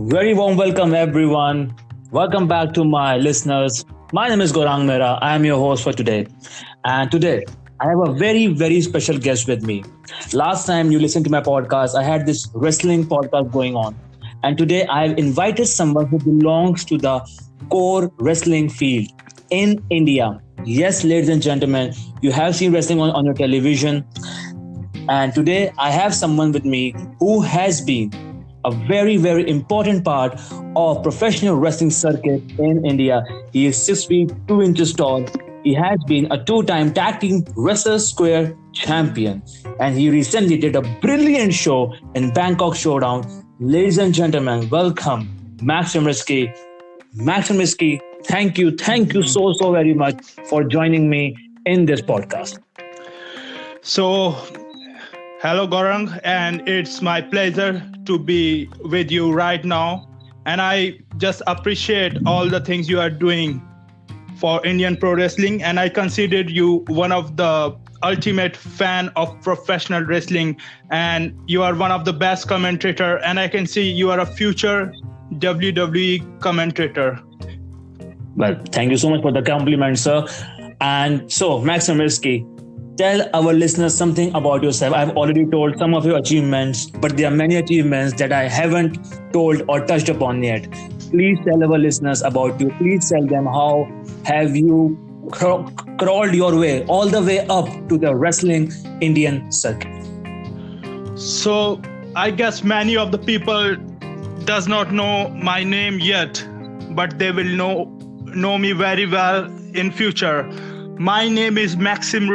Very warm welcome, everyone. Welcome back to my listeners. My name is Gaurang Mehra. I am your host for today. And today, I have a very special guest with me. Last time you listened to my podcast, I had this wrestling podcast going on. And today, I have invited someone who belongs to the core wrestling field in India. Yes, ladies and gentlemen, you have seen wrestling on your television. And today, I have someone with me who has been a very important part of professional wrestling circuit in India. He is 6 feet 2 inches tall. He has been a 2-time tag team Wrestle Square champion, and he recently did a brilliant show in Bangkok Showdown. Ladies and gentlemen, welcome Maxim. Maxim, thank you so very much for joining me in this podcast. So, hello Gaurang, and it's my pleasure to be with you right now. And I just appreciate all the things you are doing for Indian pro wrestling. And I consider you one of the ultimate fan of professional wrestling. And you are one of the best commentator. And I can see you are a future WWE commentator. Well, thank you so much for the compliment, sir. And so, Maxim, tell our listeners something about yourself. I've already told some of your achievements, but there are many achievements that I haven't told or touched upon yet. Please tell our listeners about you. Please tell them how have you crawled your way all the way up to the wrestling Indian circuit. So I guess many of the people does not know my name yet, but they will know me very well in future. My name is Maxim,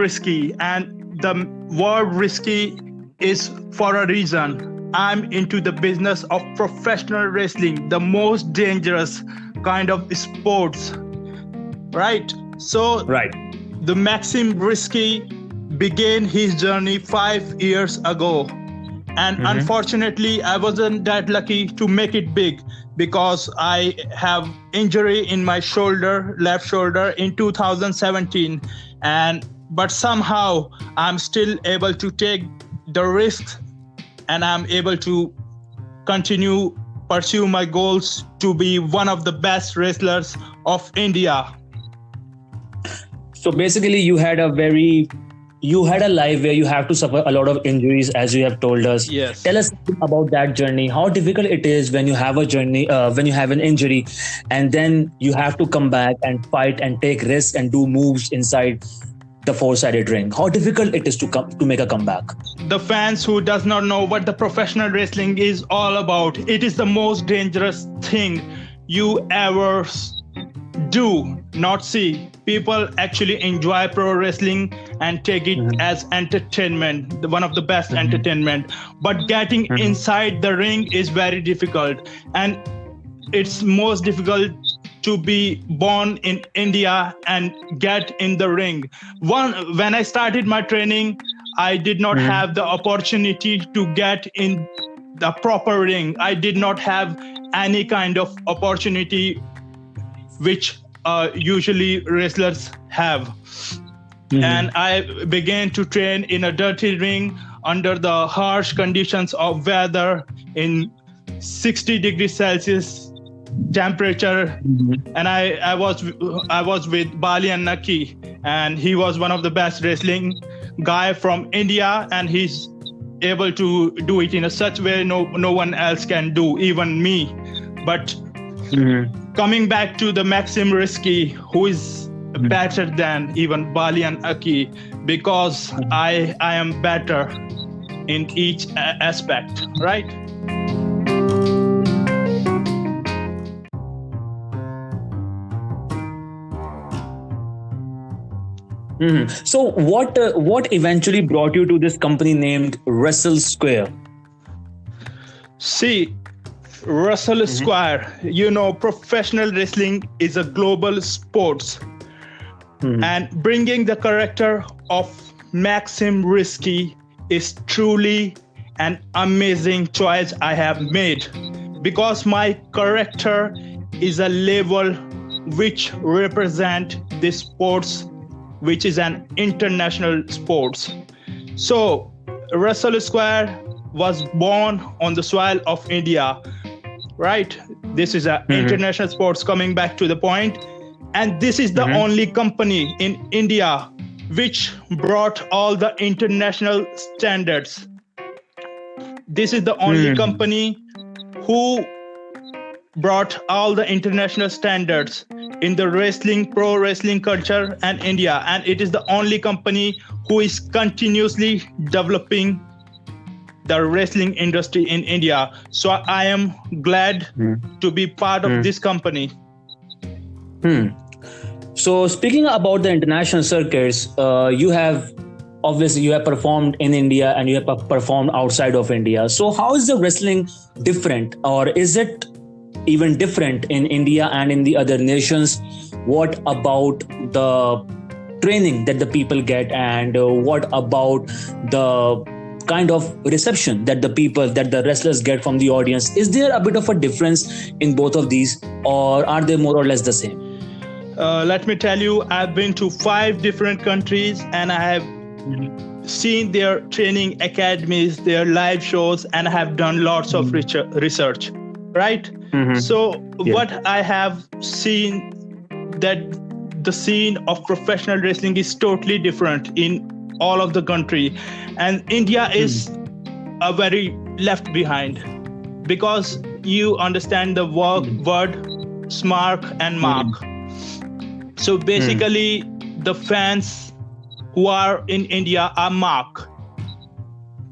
and the word risky is for a reason. I'm into the business of professional wrestling, the most dangerous kind of sports, right? So the Maxim began his journey 5 years ago. And unfortunately, I wasn't that lucky to make it big because I have injury in my left shoulder in 2017. But somehow I'm still able to take the risks and I'm able to pursue my goals to be one of the best wrestlers of India. So basically you had a life where you have to suffer a lot of injuries, as you have told us. Yes. Tell us about that journey. How difficult it is when you have a journey, when you have an injury, and then you have to come back and fight and take risks and do moves inside the four-sided ring. How difficult it is to make a comeback. The fans who does not know what the professional wrestling is all about, it is the most dangerous thing you ever do not see. People actually enjoy pro wrestling and take it as entertainment, one of the best entertainment. But getting inside the ring is very difficult. And it's most difficult to be born in India and get in the ring. When I started my training, I did not have the opportunity to get in the proper ring. I did not have any kind of opportunity which usually wrestlers have. And I began to train in a dirty ring under the harsh conditions of weather in 60 degrees Celsius temperature. And I was with Bali and Naki, and he was one of the best wrestling guy from India, and he's able to do it in a such way no one else can do, even me. But coming back to the Maxim who is better than even Bali and Aki, because I am better in each aspect, right? So what eventually brought you to this company named Wrestle Square? See, Wrestle Square, professional wrestling is a global sports. And bringing the character of Maxim is truly an amazing choice I have made, because my character is a level which represent this sports, which is an international sports. So Wrestle Square was born on the soil of India. right? This is an international sports, coming back to the point. And this is the only company in India which brought all the international standards. This is the only company who brought all the international standards in the wrestling, pro wrestling culture and India. And it is the only company who is continuously developing the wrestling industry in India. So I am glad to be part of this company. So speaking about the international circuits, you have performed in India and you have performed outside of India. So how is the wrestling different, or is it even different in India and in the other nations? What about the training that the people get, and what about the kind of reception that the wrestlers get from the audience? Is there a bit of a difference in both of these, or are they more or less the same? Let me tell you, I've been to 5 different countries and I have seen their training academies, their live shows, and I have done lots of research, right? So what I have seen, that the scene of professional wrestling is totally different in all of the country, and India is a very left behind, because you understand the word smart and mark. So basically the fans who are in India are mark,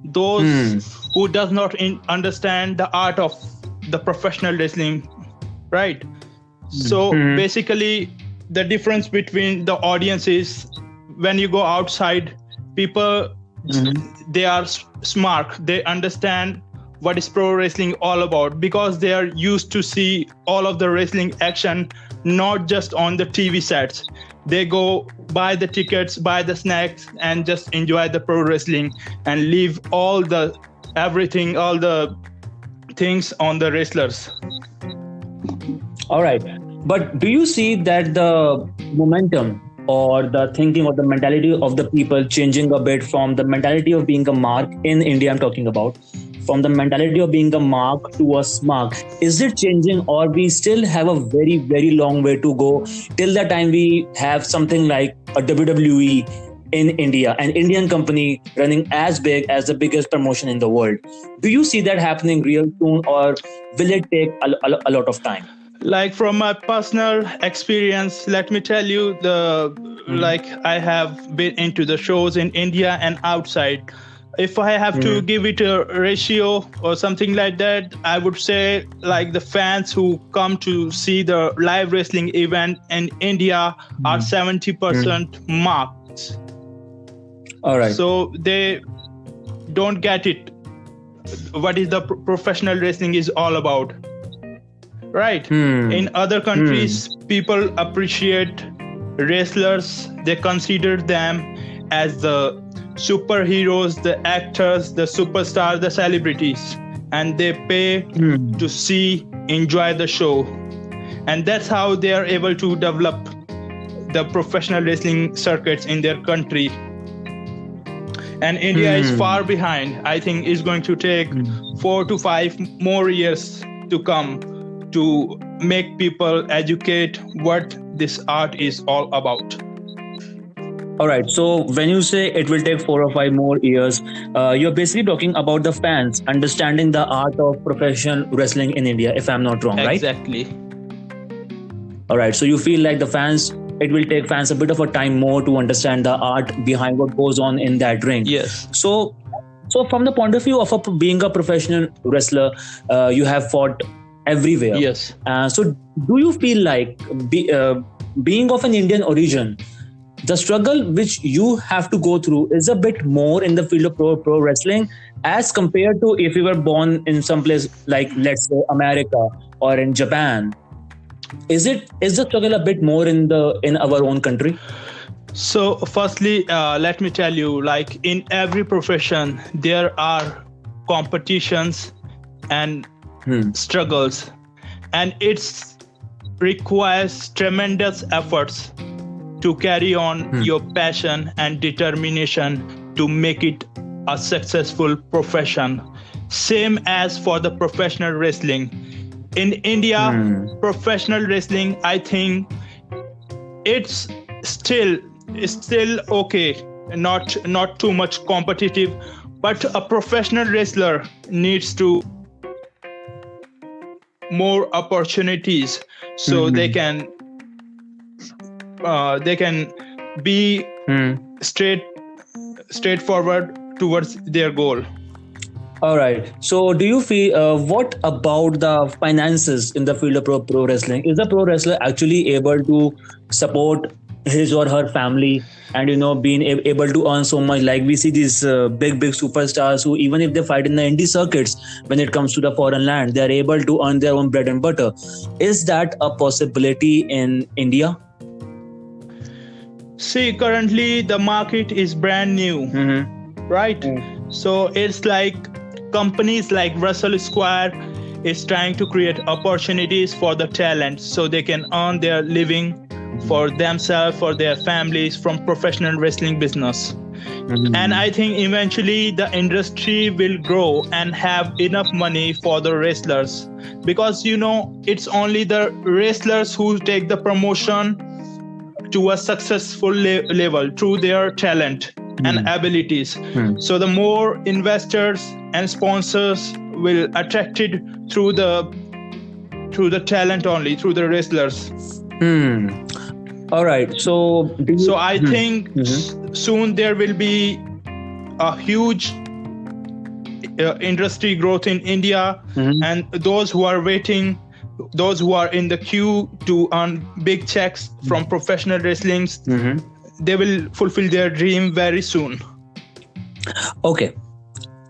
those who does not understand the art of the professional wrestling, right? So basically the difference between the audience is, when you go outside, people, they are smart, they understand what is pro wrestling all about, because they are used to see all of the wrestling action, not just on the TV sets. They go buy the tickets, buy the snacks, and just enjoy the pro wrestling and leave all the things on the wrestlers. All right. But do you see that the momentum or the thinking or the mentality of the people changing a bit from the mentality of being a mark in India, I'm talking about, from the mentality of being a mark to a smart? Is it changing, or we still have a very, very long way to go till the time we have something like a WWE in India, an Indian company running as big as the biggest promotion in the world? Do you see that happening real soon, or will it take a lot of time? Like, from my personal experience, let me tell you, like, I have been into the shows in India and outside. If I have to give it a ratio or something like that, I would say like the fans who come to see the live wrestling event in India are 70% marks. All right. So they don't get it, what is the professional wrestling is all about. Right. In other countries, people appreciate wrestlers. They consider them as the superheroes, the actors, the superstars, the celebrities, and they pay to see, enjoy the show. And that's how they are able to develop the professional wrestling circuits in their country. And India is far behind. I think it's going to take 4 to 5 more years to come to make people educate what this art is all about. All right. So when you say it will take 4 or 5 more years, you're basically talking about the fans understanding the art of professional wrestling in India, if I'm not wrong, right? Exactly. All right. So you feel like it will take fans a bit of a time more to understand the art behind what goes on in that ring. Yes. So from the point of view of being a professional wrestler, you have fought everywhere. Yes. So do you feel like being of an Indian origin, the struggle which you have to go through is a bit more in the field of pro wrestling as compared to if you were born in some place like, let's say, America or in Japan? Is the struggle a bit more in our own country? So firstly, let me tell you, like, in every profession, there are competitions and struggles, and it requires tremendous efforts to carry on your passion and determination to make it a successful profession. Same as for the professional wrestling. in India, Hmm. professional wrestling, I think it's still okay, not too much competitive, but a professional wrestler needs to more opportunities so they can be Hmm. straightforward towards their goal. All right. So, do you feel what about the finances in the field of pro wrestling? Is the pro wrestler actually able to support his or her family and being able to earn so much? Like we see these big superstars who, even if they fight in the indie circuits, when it comes to the foreign land, they are able to earn their own bread and butter. Is that a possibility in India? See, currently the market is brand new, right? So it's like companies like Wrestle Square is trying to create opportunities for the talent so they can earn their living for themselves, for their families from professional wrestling business. And I think eventually the industry will grow and have enough money for the wrestlers, because it's only the wrestlers who take the promotion to a successful level through their talent and abilities. So the more investors and sponsors will attracted through the talent only, through the wrestlers. All right. So, So I think soon there will be a huge industry growth in India, and those who are waiting, those who are in the queue to earn big checks from professional wrestling, they will fulfill their dream very soon. Okay.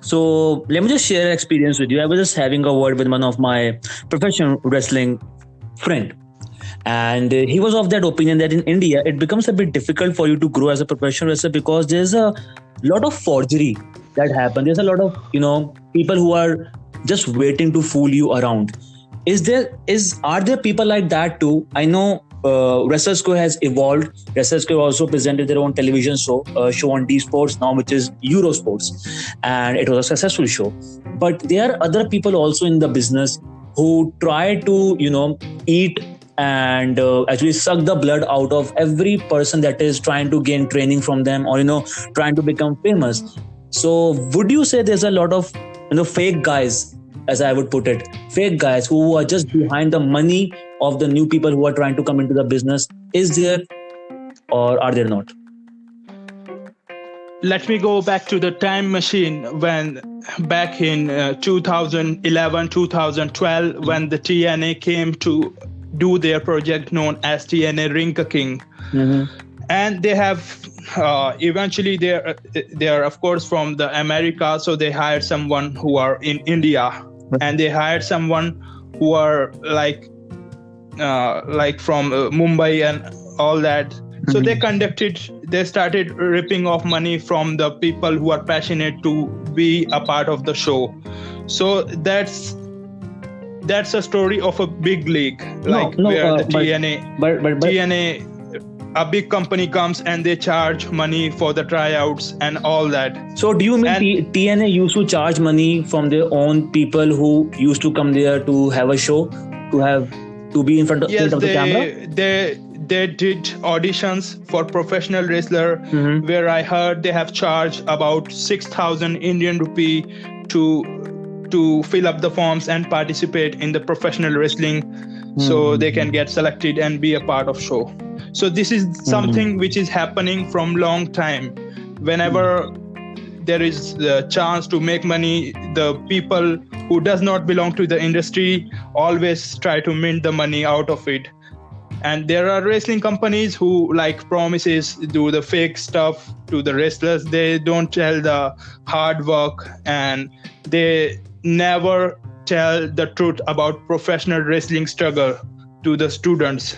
So let me just share an experience with you. I was just having a word with one of my professional wrestling friend, and he was of that opinion that in India it becomes a bit difficult for you to grow as a professional wrestler because there's a lot of forgery that happens. There's a lot of people who are just waiting to fool you around. Are there people like that too? I know Wrestle Square has evolved. Wrestle Square also presented their own television show on D Sports now, which is Eurosports, and it was a successful show. But there are other people also in the business who try to eat and actually suck the blood out of every person that is trying to gain training from them, or trying to become famous. So would you say there's a lot of fake guys, as I would put it, fake guys who are just behind the money of the new people who are trying to come into the business? Is there, or are there not? Let me go back to the time machine when back in 2011, 2012, when the TNA came to do their project known as TNA Ring King. And they have eventually they are of course from the America, so they hired someone who are in India, and they hired someone who are like from Mumbai and all that. So they started ripping off money from the people who are passionate to be a part of the show. So that's a story of a big league, where the TNA, a big company comes and they charge money for the tryouts and all that. So do you mean TNA used to charge money from their own people who used to come there to have a show, to be in front of the camera? They did auditions for professional wrestler, where I heard they have charged about 6,000 Indian rupee to fill up the forms and participate in the professional wrestling, so they can get selected and be a part of show. So this is something which is happening from long time. Whenever there is the chance to make money, the people who does not belong to the industry always try to mint the money out of it. And there are wrestling companies who promises, do the fake stuff to the wrestlers. They don't tell the hard work, and they never tell the truth about professional wrestling struggle to the students.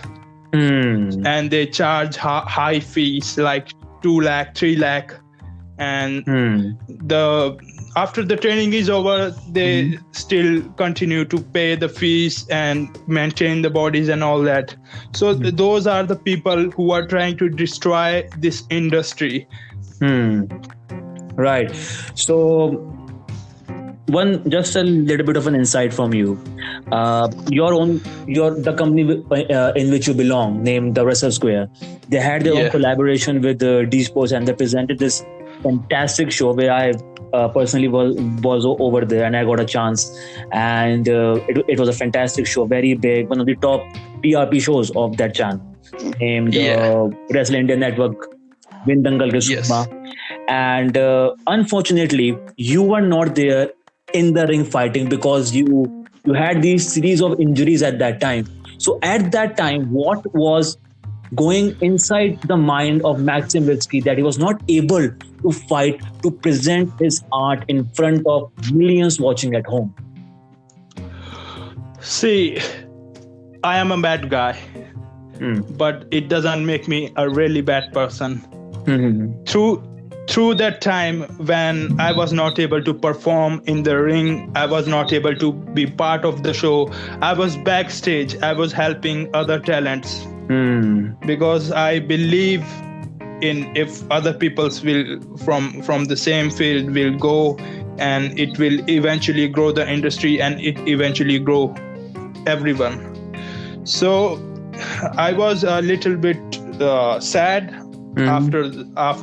And they charge high fees like 2 lakh, 3 lakh. And after the training is over, they still continue to pay the fees and maintain the bodies and all that. So those are the people who are trying to destroy this industry. Right. So just a little bit of an insight from you. The company in which you belong, named the Wrestle Square, they had their own collaboration with D Sports, and they presented this fantastic show where I personally was over there, and I got a chance, and it was a fantastic show, very big, one of the top TRP shows of that channel, named Wrestle India Network, Win Dangal Ke Sukma. And unfortunately, you were not there in the ring fighting because you had these series of injuries at that time. So at that time, what was going inside the mind of Maxim that he was not able to fight, to present his art in front of millions watching at home? See, I am a bad guy, but it doesn't make me a really bad person. Through that time when I was not able to perform in the ring, I was not able to be part of the show, I was backstage, I was helping other talents. Because I believe in, if other people's will from the same field will go, and it will eventually grow the industry, and it eventually grow everyone. So I was a little bit sad after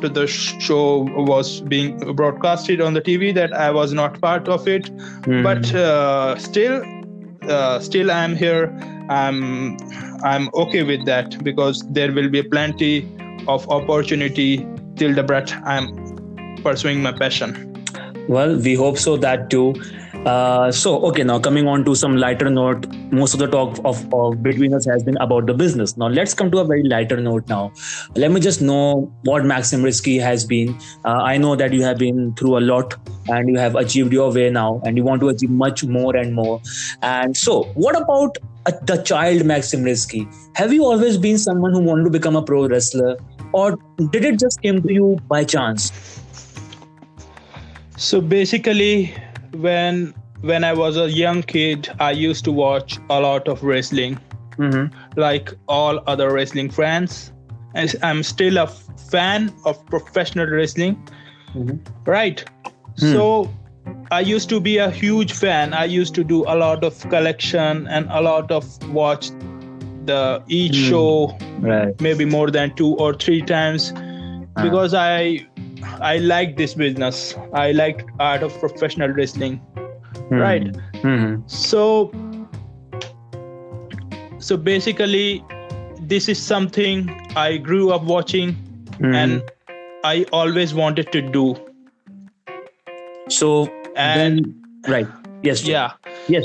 the show was being broadcasted on the TV that I was not part of it. But still I'm here. I'm okay with that, because there will be plenty of opportunity till the breath I'm pursuing my passion. Well, we hope so, that too. Now coming on to some lighter note, most of the talk of between us has been about the business. Now let's come to a very lighter note now. Let me just know what Maxim Risky has been. I know that you have been through a lot and you have achieved your way now, and you want to achieve much more and more. And so what about the child Maxim Risky? Have you always been someone who wanted to become a pro wrestler, or did it just came to you by chance? So basically, when I was a young kid, I used to watch a lot of wrestling, like all other wrestling fans. And I'm still a fan of professional wrestling, right? So I used to be a huge fan. I used to do a lot of collection and a lot of watch each show, maybe more than 2 or 3 times, because I like this business. I like art of professional wrestling, right? So basically, this is something I grew up watching, and I always wanted to do. So yes,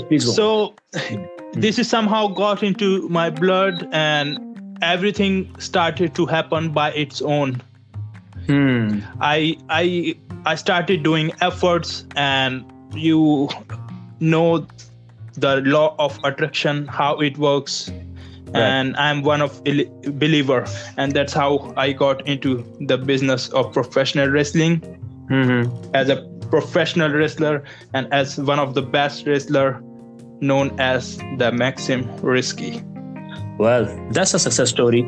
please go. So this is somehow got into my blood, and everything started to happen by its own. I started doing efforts, and you know the law of attraction, how it works, and I'm one of believer, and that's how I got into the business of professional wrestling as a professional wrestler, and as one of the best wrestler known as the Maxim Risky. Well, that's a success story.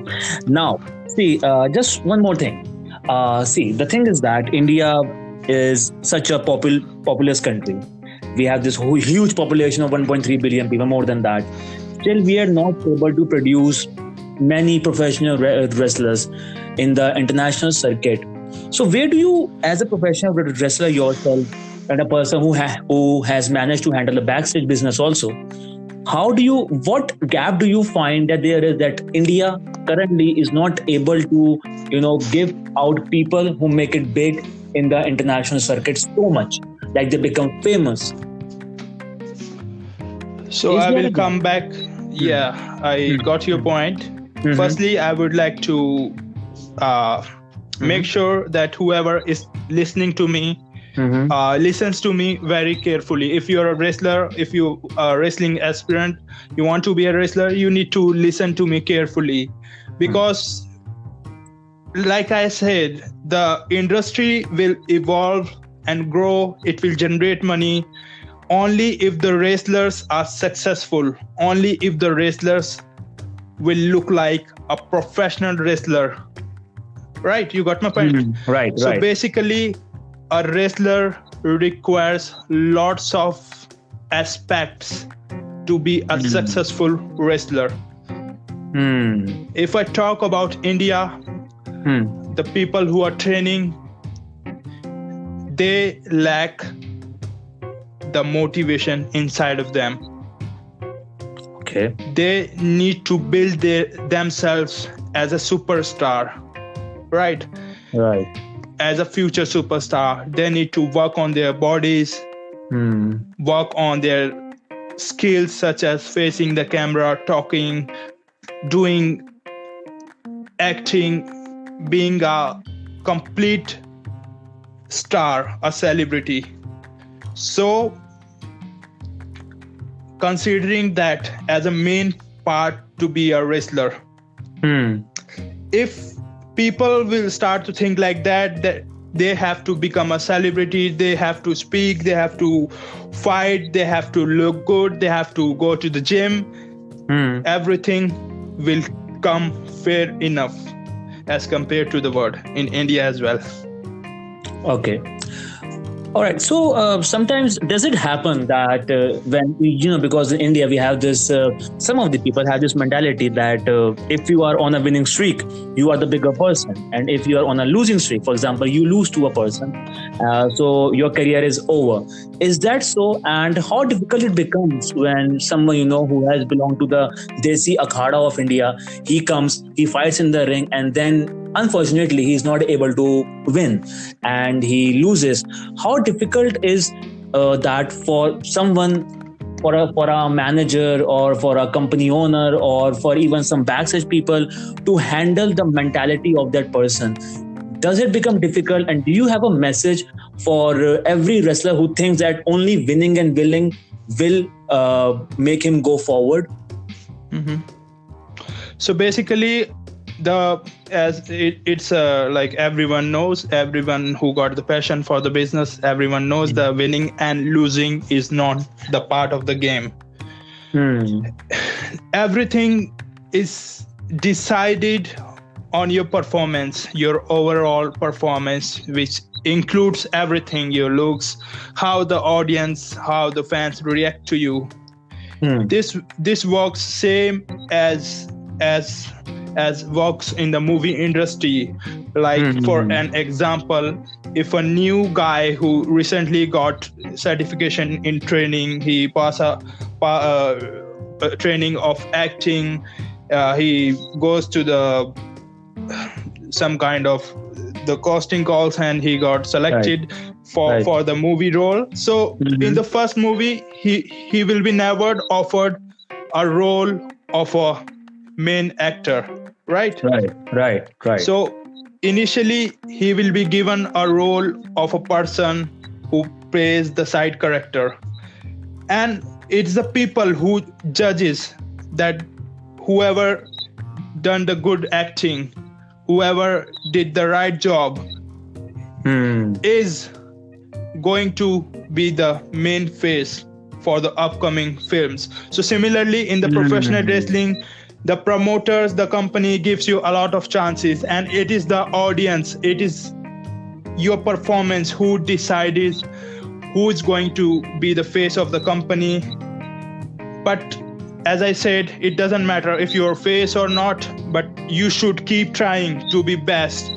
Now, see, just one more thing. The thing is that India is such a populous country. We have this whole huge population of 1.3 billion people, more than that. Still, we are not able to produce many professional wrestlers in the international circuit. So where do you, as a professional wrestler yourself, and a person who has managed to handle the backstage business also, what gap do you find that there is, that India currently is not able to, give out people who make it big in the international circuit so much, like they become famous? So I will come back. Yeah, I got your point. Firstly, I would like to make sure that whoever is listening to me listens to me very carefully. If you're a wrestler, if you are a wrestling aspirant, you want to be a wrestler, you need to listen to me carefully, because like I said, the industry will evolve and grow. It will generate money only if the wrestlers are successful, only if the wrestlers will look like a professional wrestler. Right? You got my point? Right. So basically, a wrestler requires lots of aspects to be a successful wrestler. If I talk about India, the people who are training, they lack the motivation inside of them. Okay. They need to build themselves as a superstar, right? Right. As a future superstar. They need to work on their bodies, work on their skills such as facing the camera, talking, doing acting, being a complete star, a celebrity. So considering that as a main part to be a wrestler, if people will start to think like that they have to become a celebrity, they have to speak, they have to fight, they have to look good, they have to go to the gym, everything will come fair enough as compared to the world in India as well. Okay. All right. So sometimes does it happen that when, because in India we have this, some of the people have this mentality that if you are on a winning streak, you are the bigger person. And if you are on a losing streak, for example, you lose to a person, so your career is over. Is that so? And how difficult it becomes when someone, who has belonged to the Desi Akhada of India, he comes, he fights in the ring, and then unfortunately, he's not able to win and he loses. How difficult is that for someone, for a manager or for a company owner or for even some backstage people to handle the mentality of that person? Does it become difficult? And do you have a message for every wrestler who thinks that only winning and winning will make him go forward? So basically, it's like everyone knows, everyone who got the passion for the business, everyone knows the winning and losing is not the part of the game. Everything is decided on your performance, your overall performance, which includes everything, your looks, how the audience, how the fans react to you. This works same as works in the movie industry. Like for an example, if a new guy who recently got certification in training, he pass a training of acting, he goes to some kind of the casting calls and he got selected for the movie role. So in the first movie, he will be never offered a role of a main actor. Right. So initially he will be given a role of a person who plays the side character, and it's the people who judges that whoever done the good acting, whoever did the right job is going to be the main face for the upcoming films. So similarly in the professional wrestling, the promoters, the company gives you a lot of chances, and it is the audience, it is your performance who decides who is going to be the face of the company. But as I said, it doesn't matter if you're face or not, but you should keep trying to be best,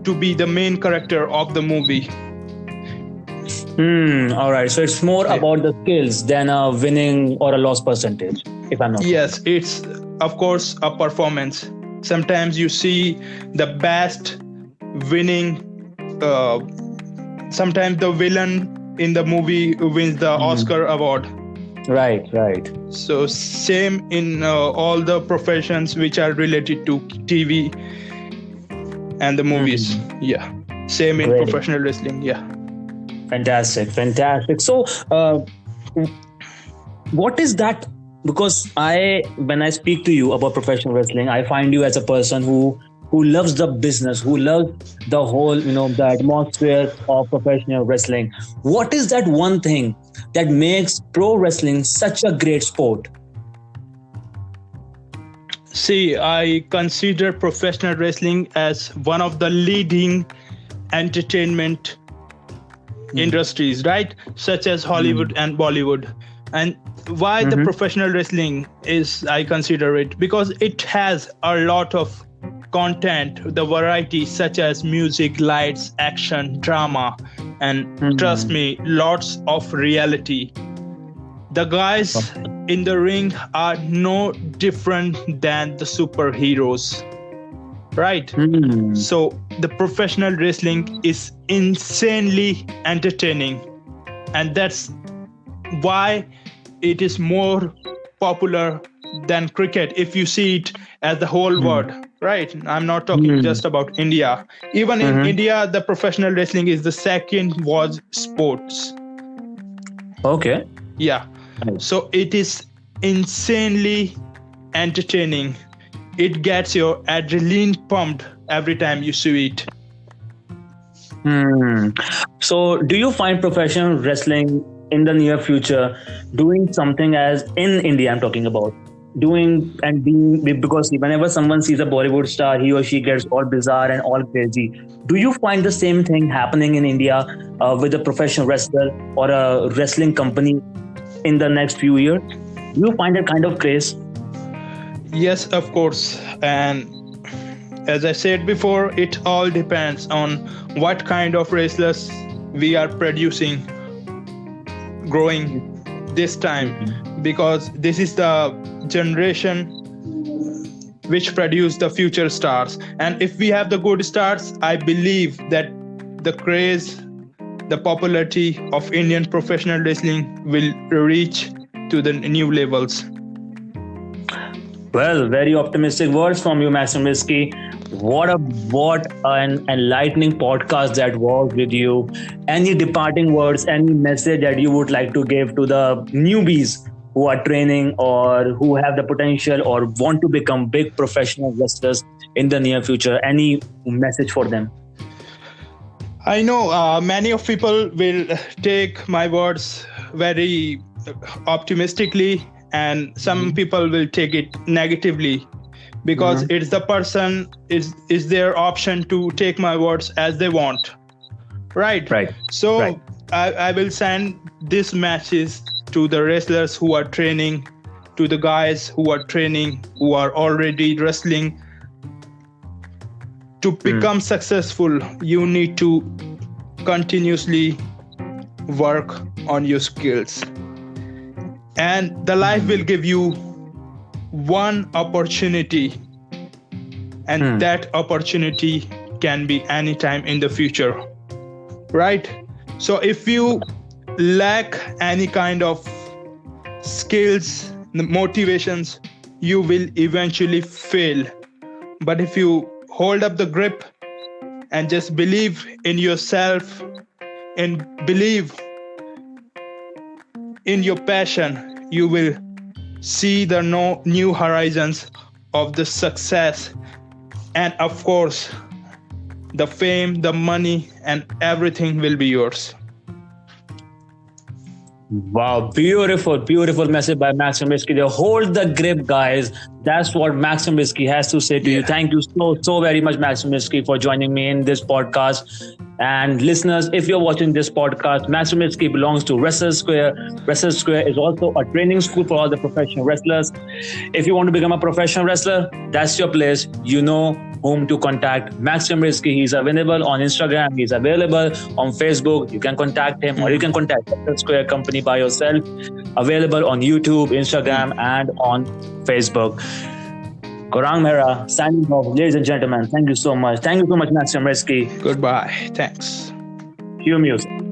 to be the main character of the movie. All right. So it's more about the skills than a winning or a loss percentage, if I'm not wrong. Yes, it's of course a performance. Sometimes you see the best winning, sometimes the villain in the movie wins the Oscar award. Right. So same in all the professions which are related to TV and the movies. Yeah, same in professional wrestling. Yeah. Fantastic. So what is that? Because when I speak to you about professional wrestling, I find you as a person who loves the business, who loves the whole, the atmosphere of professional wrestling. What is that one thing that makes pro wrestling such a great sport? See, I consider professional wrestling as one of the leading entertainment industries, right? Such as Hollywood and Bollywood. And why the professional wrestling is, I consider it, because it has a lot of content, the variety such as music, lights, action, drama, and trust me, lots of reality. The guys in the ring are no different than the superheroes, right? So the professional wrestling is insanely entertaining, and that's why it is more popular than cricket if you see it as the whole world, right? I'm not talking just about India. Even in India, the professional wrestling is the second watch sports. Okay. Yeah. So it is insanely entertaining. It gets your adrenaline pumped every time you see it. So do you find professional wrestling in the near future doing something as in India, I'm talking about, doing and being, because whenever someone sees a Bollywood star, he or she gets all bizarre and all crazy. Do you find the same thing happening in India with a professional wrestler or a wrestling company in the next few years? Do you find that kind of craze? Yes, of course. And as I said before, it all depends on what kind of wrestlers we are producing, growing this time, because this is the generation which produce the future stars. And if we have the good stars, I believe that the craze, the popularity of Indian professional wrestling will reach to the new levels. Well, very optimistic words from you, Maxim. What an enlightening podcast that was with you. Any departing words, any message that you would like to give to the newbies who are training or who have the potential or want to become big professional wrestlers in the near future? Any message for them? I know many of people will take my words very optimistically, and some people will take it negatively, because it's the person is their option to take my words as they want, right? So I will send this message to the wrestlers who are training, to the guys who are training, who are already wrestling. To become successful, you need to continuously work on your skills, and the life will give you one opportunity, and that opportunity can be anytime in the future, right? So if you lack any kind of skills, motivations, you will eventually fail. But if you hold up the grip and just believe in yourself and believe in your passion, you will see the new horizons of the success, and of course the fame, the money, and everything will be yours. Wow, beautiful message by Maxim. Hold the grip, guys. That's what Maxim has to say to you. Thank you so very much, Maxim, for joining me in this podcast. And listeners, if you're watching this podcast, Maxim belongs to Wrestle Square. Wrestle Square is also a training school for all the professional wrestlers. If you want to become a professional wrestler, that's your place. You know whom to contact. Maxim he's available on Instagram. He's available on Facebook. You can contact him, or you can contact Wrestle Square company by yourself. Available on YouTube, Instagram, and on Facebook. Gaurang Mehra, signing off. Ladies and gentlemen, thank you so much. Thank you so much, Maxim. Goodbye. Thanks. Cue music.